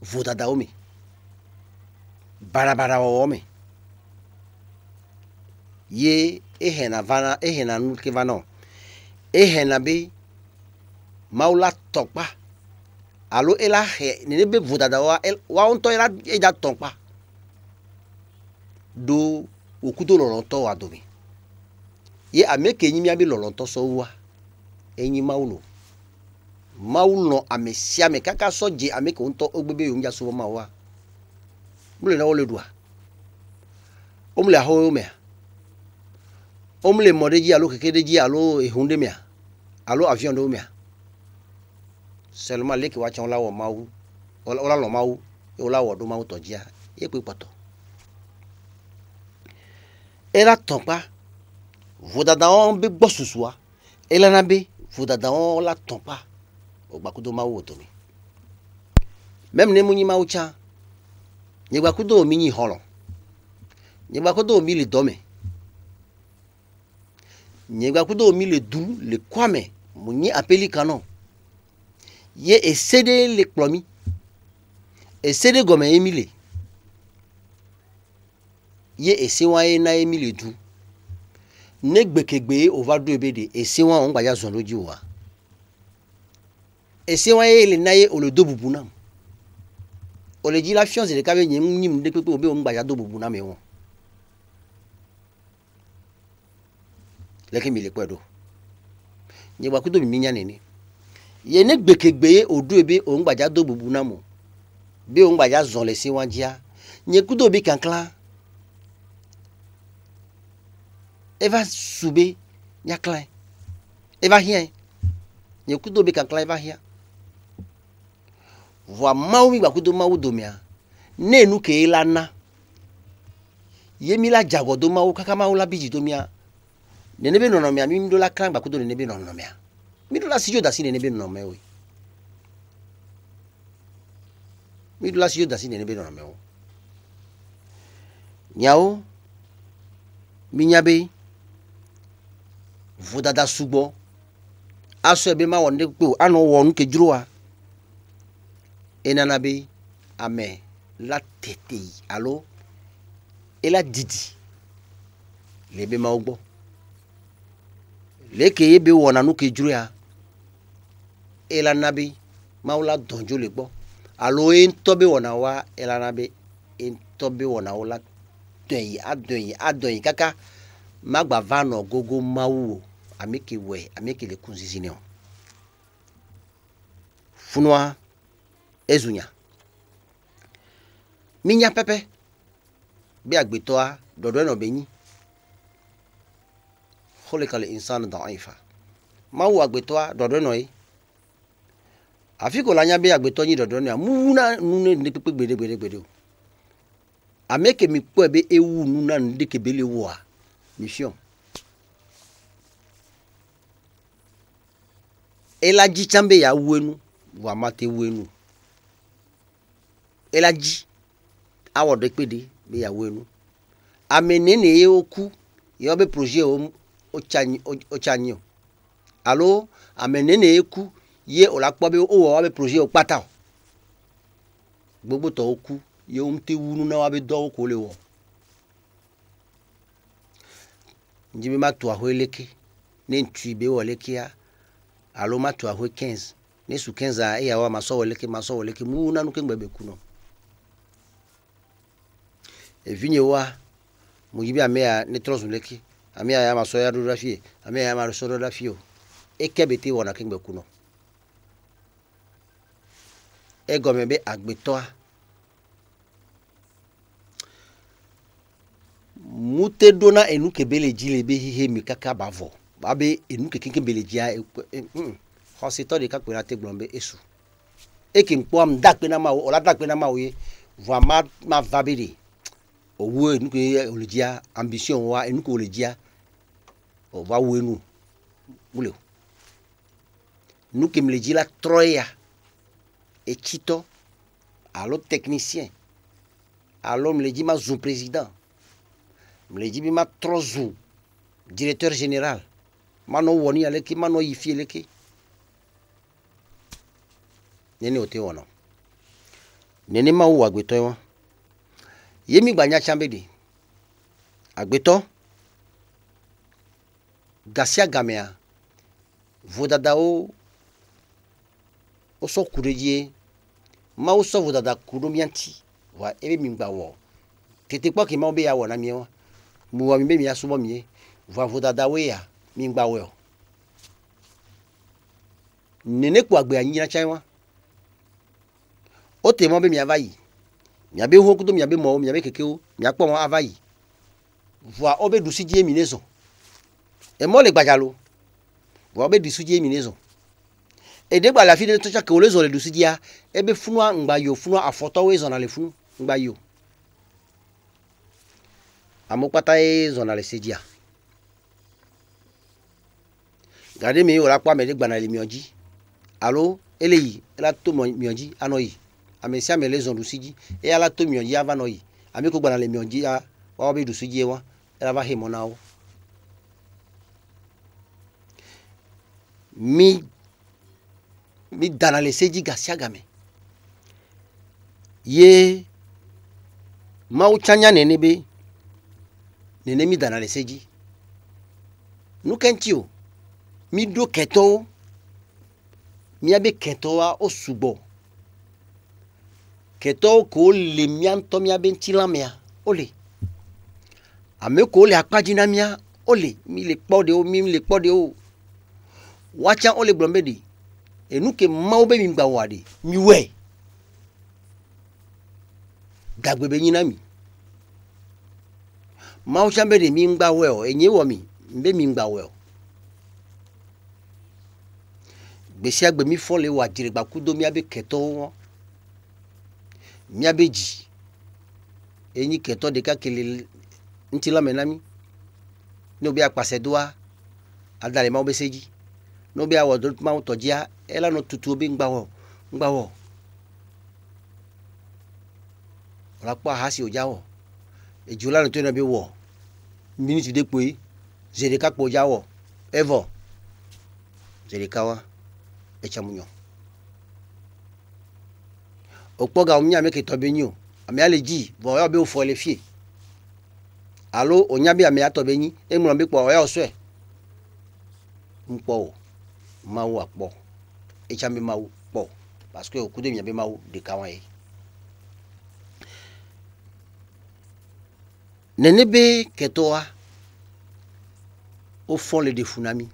vodada omi barabara omi ye ehena nuke vano ehena be maula tokpa alo ela he nene be vodada wa onto ela eja tokpa do okudo lolonto wa domi ye ameke nyi mi abi lolonto so wa enyi maulo amesia me kaka soje ameke onto ogbebe yo nja so ma wa mule na wole dua omule aho me omule modeji alo kekedeji alo ehunde me alo avion do me seulement leke wa chon la wo mawu ola lo mawu ola wo do mawu tojia e pe poto era tonpa vodada on be gbosusua ela na be vodada on la tonpa ogbakudo mawu to mi même ne munyi mawu cha nyegbakudo mi nyi holo nyegbakudo mi le dome nyegbakudo mi le du le kwame munyi apeli kanon ye esede le plomi esede gome emile ye esewa e na emile du negbekegbe ovadu ebede esewa on gbaja zon loji wa esewa e le na ye olodo bubuna ole ji la fiance de kabe nyim de pepe obe on gbaja do bubuna me won leke mi le pedo nyegbakudo mi nya nene ye negbekegbe odu ebe on gbaja do bubuna mo be on gbaja zon le sewa jia nyekudo bi kankla eva sube nyakla eva hien nyekudo bi kankla eva hien voa mawu mi gbakudo mawu domia nenu ke ilana yemi la jagodo mawu kaka mawu la biji domia nene be nonomia mi ndo la kran gbakudo nene be nonomia mi do la sijo dasi nene be nonomia we mi do la sijo dasi nene be nonomia we nyao mi nyabe vodada sugbo aso ebe ma wonde po ano wonu ke juroa enana be ame la tete alo ela didi lebe ma ogbo leke yebe wona nu ke juroa ela nabi maula donjo le gbo alo entobe wona wa elana be entobe wona ola adonyi kaka magba vano gogo mawu ameke we ameke le kunzizine funwa ezunya minya pepe bi agbetoa dodo no benyi khuliqal insanu da'ifa mawu agbetoa dodo no yi afiko lanya bi agbeto yin dodo no muna nune ndi pepe gbede ameke mi po ebe ewu nuna ndi kebele wo a mission elaji chambe ya wenu wa mate wenu elaji awodo pede be ya wenu amenene ye oku yo be projet o chanyo alo amenene eku ye olakpo be o wa be projet o pata gbogbo to oku ye umte wunu na wa be do ko le wo njibi matu ahweleke ne ntui be woleke ya alo matu ahwe 15 ne su 15 a ya wa maso woleke mu na nu ke ngbe kuno e vinye wa mu yibi amea ne trozu leke amea ya maso ya do fie amea ya maso do fie e kebete wona ke ngbe kuno e gomebe agbetoa mute dona enu kebele jile be hihe mi kaka bavo babe enu keke bele jia hospital de kakpe na te glombe esu eke mpo am dakpe na ma o la dakpe na ma oye vo ma vabede owo enu ke olejia ambition wa enu ko olejia o va wo enu mule nu ke mleji la troya e chito allo technicien allo mleji ma zoom président mleji bi ma trozu directeur général mano woni aleki mano yifi leki nene ote wono nene ma wo agbeto won yemi gbanya chambede agbeto gasia gamea vodada o so kureje ma o so vodada kuromianti wa ebe mi gba wo tete po ki ma be ya wo na mi won mu wa mi be mi asubo mi vodada we ya mi gba wo nene ku agbe anyi na chaiwa o te mo be mi avayi mi abe hu okudo mi abe mo mi abe keke o mi apo mo avayi vo obe du sije mi nezo e mo le gbajalo vo obe du sije mi nezo e de gba la fi de to cha ke o le zo le du sije a ebe funwa ngba yo funwa afoto we zo na le funu ngba yo amopata e zo na le sije a gade mi o la pa me de gba na le mi oji alo eleyi ela to mi oji anoyi amesia me le zo du sije e ala to mi oji ava noyi ame ko gba na le mi oji a wa obe du sije wa ela va he mo na o mi dana le seji gasia game ye ma uchanya nene be nene mi dana le seji nu kentio mi do keto mi abe keto wa osugbo keto ko le mi anto mi abe ntilamia ole ame ko le apajina mia ole mi le pode o mi le pode o wacha ole blombedi enu ke ma obe mi gba wade mi we dagbebe nyina mi ma o chambe de mi gba we o enye wo mi mbe mi gba we o gbesi agbe mi fon le wa dire gba kudo mi abe keto won mi abe ji enyi keto de ka kele ntila menami no bi apase doa adale ma obe seji no bi awo do ma tojia ela no tutu obi ngba wo la pa hasi ojawo ejula no to na bi wo minute de pe zere ka po jawo evo zere kawa echamunyo okpoga onya me ke tobenyo ame aleji vo yo be o fo le fie alo onya bi ame atobenyi emuro bi po oya oso e mpo mawu apo echami mawu po parce que au coup de miabe ma de kawaye nenebe ketoa au fond le defunami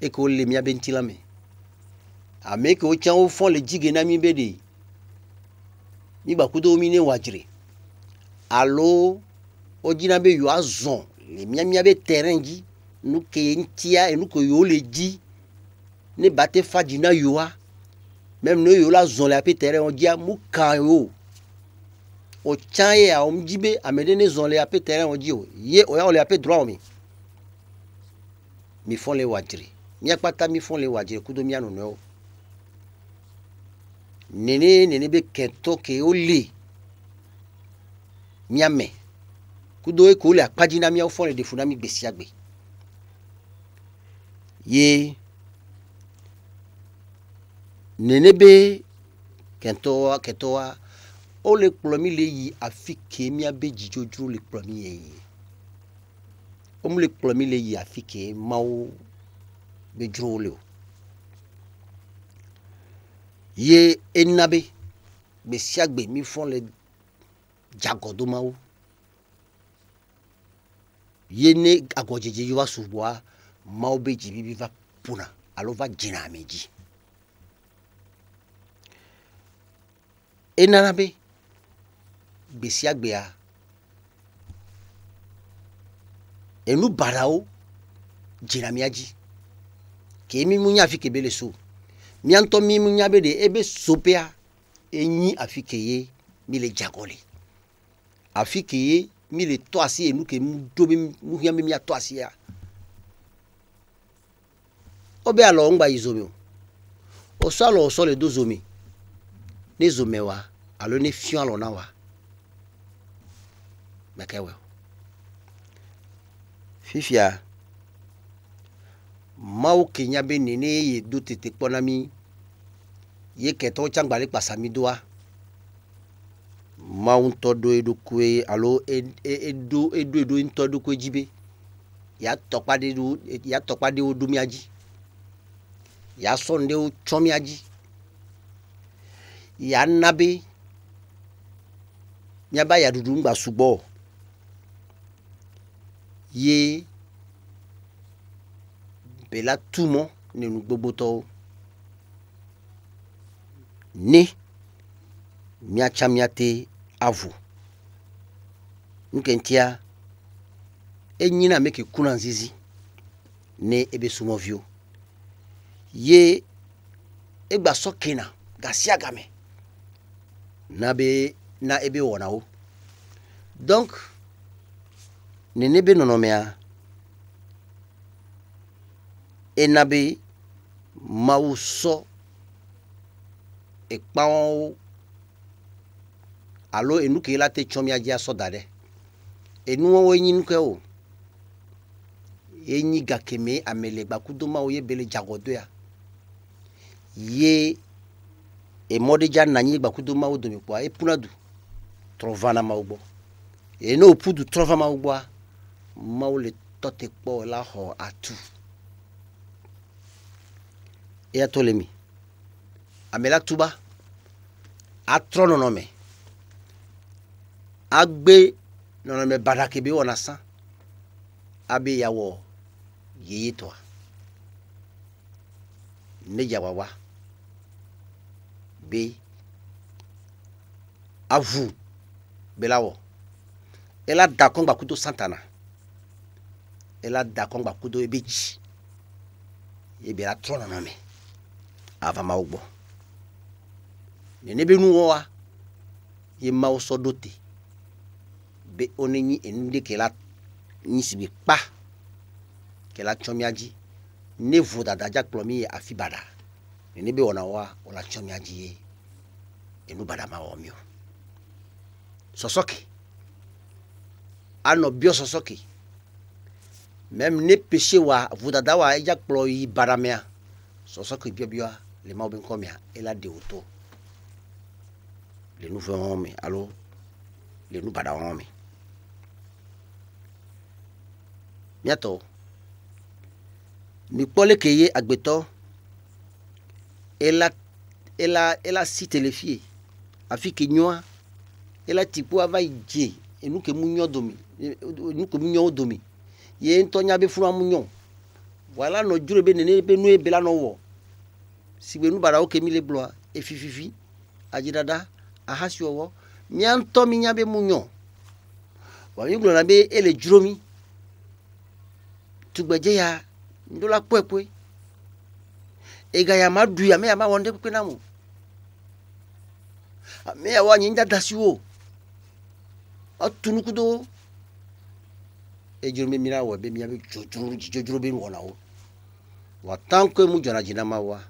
et que le miabe ntilame ame que au tient au fond le jigenami bede ni bakudo mine wajire allo ojinabe yo azon le miabe terrain ji nous que ntia et nous que yo le di ne bate fadina yoa même nous yo la zon le apé terrain on dia mu kan yo o chaye a omjibe amede ne zon le apé terrain on dio ye o ya le apé droit mi font les wajiri mi akpata mi font les wajiri kudo mi anu no nene be kento ke o le mi ame kudo e ko le akpadina mi o font les defuna mi gbesi agbe ye nene be ketoa o le plomi le yi afike mi abe jijoju le plomi ye o mu le plomi le yi afike mawo be jro le ye enabe gbesi agbe mi font le jagodo mawo ye ne agojeje yo wa suboa mawo be jibi va puna alo va jina meji enanabe gbesi agbe a enu barao jina miaji ke mi munya afike bele so mi anto mi munya be de ebe sopea enyi afike ye mi le jagole afike ye mi le to asi enu ke mu dobe mu hia mi ato asi ya obe alo ngba izome o so le dozomi ne zomewa alo ne fion alo na wa mekewe fifia mawo kenya be nene ye do tete ponami ye keto changbale pasami doa mawo todo edukwe alo edo ntodo ko jibe ya tokpade odumiaji ya sonde o chomiaji ya nabe nyaba ya dudu ngba subo ye bela tumo ne nu gbogbo to ni miachamiate avu nkentia enyina meke kuna nzizi ne ebe sumovio ye egba sokena gasia game na ebe wonao donc nenebe nonomea enabe mauso ekpawo alo enuke la te chomia dia sodade enu wo yin ke o enyi gakeme amele bakudoma oye bele jagodo ya ye e modija nanyi bakudoma o domi kwa e punadu trovana maugbo e no pudu trova maugbo maule tote po la ho atu e atolemi amela tuba atrono nome agbe nonome badake be wona san abe yawo yeye to ne jawawa be avu belawo ela da kongba kudo santana ela da kongba kudo ebeji ebe la trono nome ava maugbo nebe nu wa ye mawo sodote be onenyi ende kela nyisibi pa kela chomiaji ne voda daja plomi afibada nebe ona wa ola chomiaji ye enu bada ma omio sosoki ano bio sosoki même ne péché wa voda dawa eja plo yi baramea sosoki bio le mawo ben komia ela de auto le nouveau homme allo le nou bada homme miato mi pole keye agbeto ela elle a cité les filles. Afi que nyoa, elle a tipo avai dje, et nous que mounio domi, nous que mounio domi. Ye ntonya be fura mounio. Voilà no jure be nene be nou e bela no wo. Si be nou bara o kemi le bloa, e fififi, ajidada, ahasi wo, mianto mi nyabe mounio. Wa mi glona be ele juromi. Tugbeje ya, ndola kwekwe. Ega ya madu ya me ya ma wonde kwe namu. Me ya wa nyinda dasiwo. Atunu kudo. E juromi mira wa be mi ya be jojoro be wona wo. Wa tanko mu jona jina ma wa.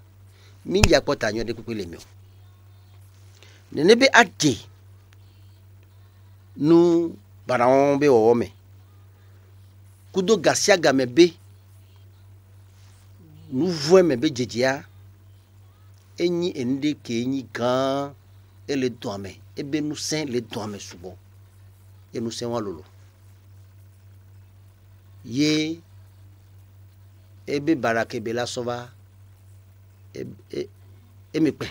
Mingi akota nyo de kwe le mi. Nenebe ade. Nu baraon be wo me. Kudo gasia gamebe. Nous voyons mes bédjédia, et ni ende ke ni gan, et les doigts, et ben nous saint les doigts souvent, et nous saint lolo. Ye, ebe barake bela sova, et me pe,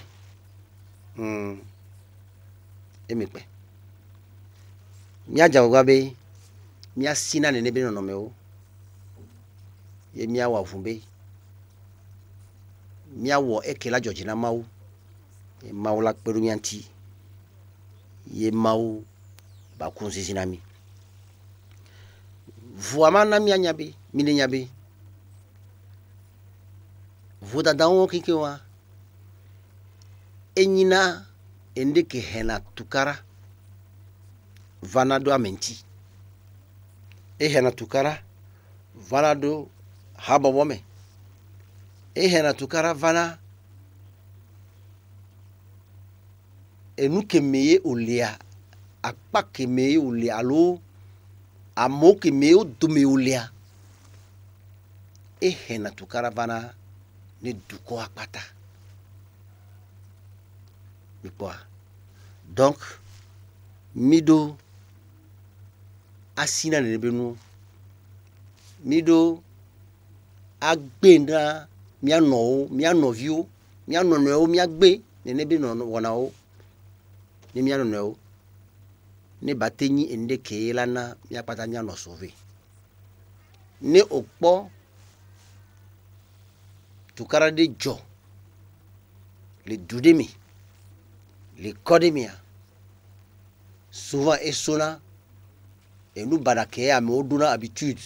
et me pe. Mia jawabe, mia sina nebe no nomeo, ye mia wafumbe. Miawo ekela Georgina mau e mau la perumianti ye mau ba kunzizinami voama na mianyabe minenyabe voda dawo kikewa enyina endeke hena tukara vanado amenti e hena tukara vanado haba wome hena tukara vana enu kemeye olea akpa kemeye olea alo amo kemeye odome olea hena tukara vana ne duko akpata mikwa donc mido asina ne benu mido agbenda mia no view mia no no mia gbe ne be no wona o ni mia no no ne batenyi ende ke lana mia pata mia no sauver ne okpo tukara de jo le dudemi le kodemia souvent esona et nous barake a me oduna habitude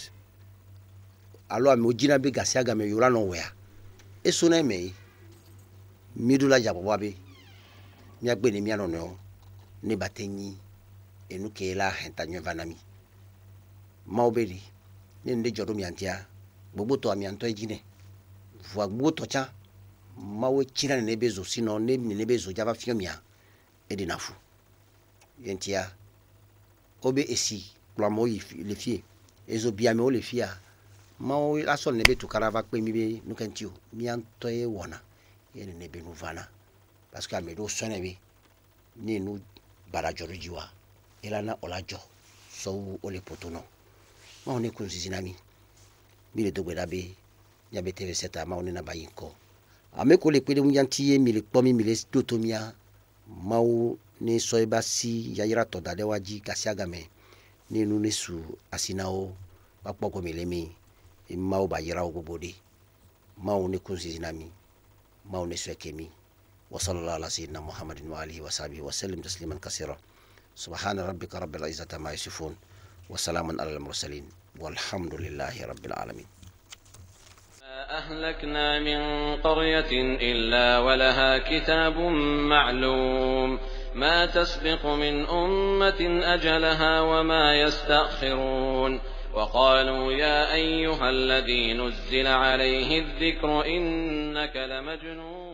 alors me ojina be gasiaga me yura no wea esona me midula jabo be mi agbe ni mi anono ne batenyi enu ke la hentanyo vanami maobeli ne nde jodo mi antia gbogbo to ami anto ejine vo gbogbo to cha mawe chira ne bezo sino ne bezo java fiomia edinafu yentia obe esi plamo le fie ezo biame o le fia mawe aso ne be to karava pe mi be nukentio mi anto e wona ene ne be nu vana parce que amedo sonebe ni nu barajoro jiwa elana olajo so ole potono ma on e kunzizinami mi le dogbe dabe nyabe tv seta ma on na bayinko ameko le pede munyantiye mi le pomi mi le dotomia mawo ni soiba si yayira to dade waji kasiagame ni nu nesu asinao papoko milemi mawo bayira ogobode ma on e kunzizinami ma on e swekemi وصلى الله على سيدنا محمد وآله وصحبه وسلم تسليما كثيرا سبحان ربك رب العزة ما يصفون وسلام على المرسلين والحمد لله رب العالمين ما أهلكنا من قرية إلا ولها كتاب معلوم ما تسبق من أمة أجلها وما يستأخرون وقالوا يا أيها الذي نزل عليه الذكر إنك لمجنون